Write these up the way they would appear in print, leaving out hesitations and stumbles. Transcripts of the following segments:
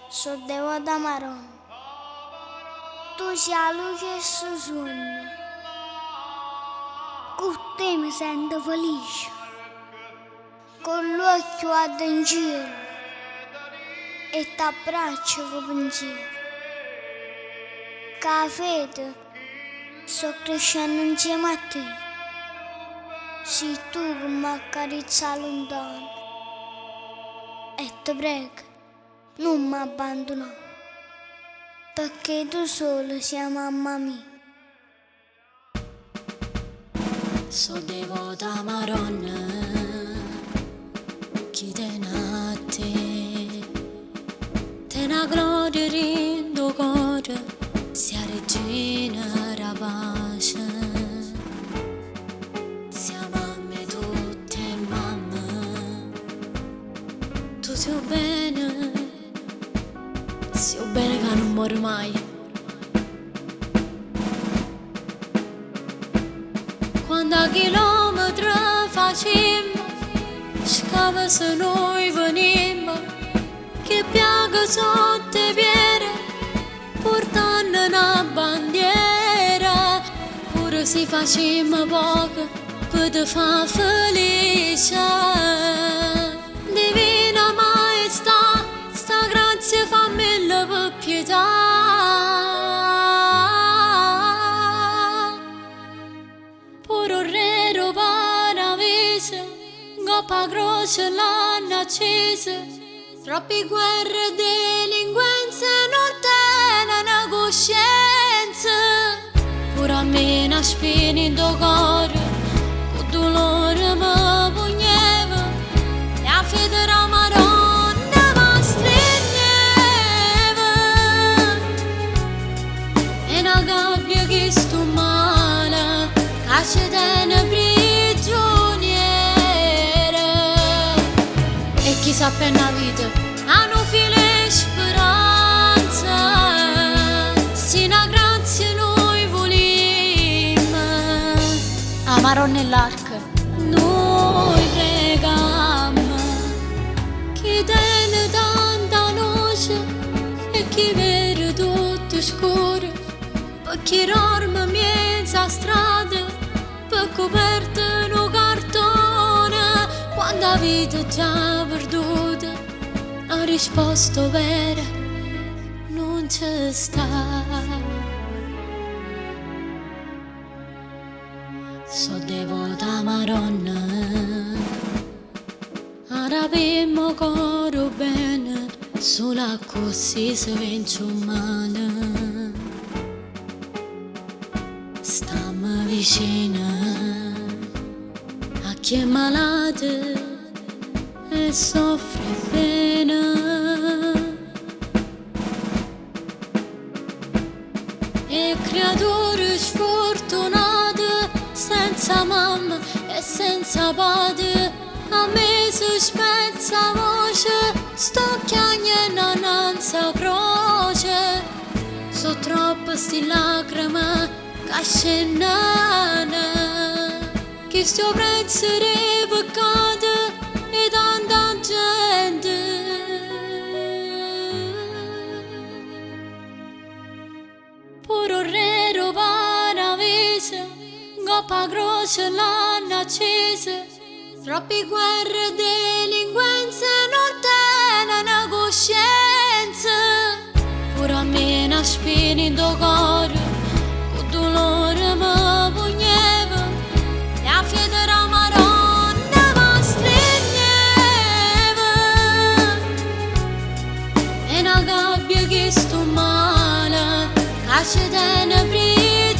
Sono devota marò, tu sei la luce e il sogno, con te mi sento felice, con l'occhio vado in giro e ti abbraccio con pensiero. Che la fede sto crescendo insieme a te, sei tu che mi accarezza lontano e ti prego non mi abbandonare, perché tu solo sei mamma mia. So devota Maronna, chi te a te, te na gloria rindo cuore, sia regina rapace, sia mamme tutte mamme, tu sei bene che non muore mai. Quando a chilometri facemmo, scava se noi venimmo, che piaga sotto i piedi, portando una bandiera, pure se facemmo poco, per te fa felice. Divina Maestà, sta grazia fammi per pietà. Coppa croce l'hanno accesa, troppi guerre e delinquenze non tengono coscienza. Pure a me una spina in tuo cuore, con dolore mi pugneva, e a fede la Madonna mi stringeva. E una gabbia che sto male, che ci tiene prigioniera. E chi sa per la vita hanno fine speranza, se una grazia noi volimmo, a Maronna e l'arca noi preghiamo, chi tiene tanta luce e chi vede tutto scuro, per chi dorme mezza strada, per coperte no cartone. Quando la vita è già perduta, la risposta vera non c'è sta. So devota Maronna, arabemmo coro bene, solo così si vince un male. Stammi vicina a chi è malato e soffre pena, e creature sfortunate senza mamma e senza padre, a me si spezza voce, sto chiagnendo nanza croce, so troppe sti lacrime che scennano, che sto prezzo di peccato e tanta gente. Pure un rero paravese, coppa croce l'hanno accesa, troppi guerre e delinquenze non tengono coscienza. Pure a me una spina in tuo cuore, con dolore mi pugneva, e a fede la Madonna mi stringeva. E una gabbia che sto male, che ci tiene prigioniera.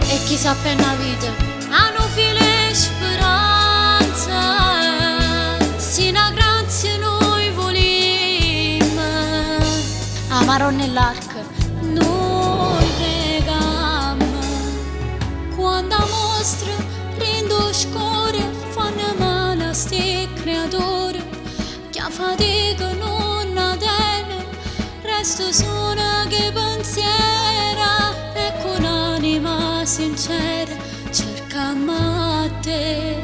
E chi sa per la vita hanno fine speranza, se una grazia noi volimmo, a Maronna e l'arca noi preghiamo. Quando mostra rindo score, fanno male a sti creatori, che a fatica non ha tene, resto solo che pensiera, e con anima sincera cercamo a te,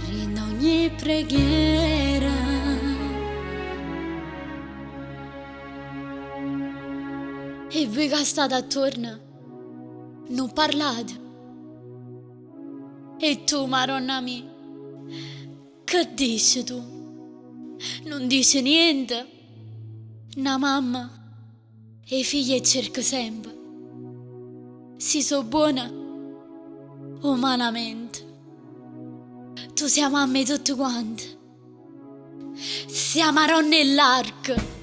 rinda ogni preghiera. E voi che state attorno non parlate. E tu, Maronna mia, che dici tu? Non dici niente? Una mamma e i figli cerca sempre. Si so buona umanamente. Tu sei mamma di tutti quanti. Siamo Maronna e l'arco.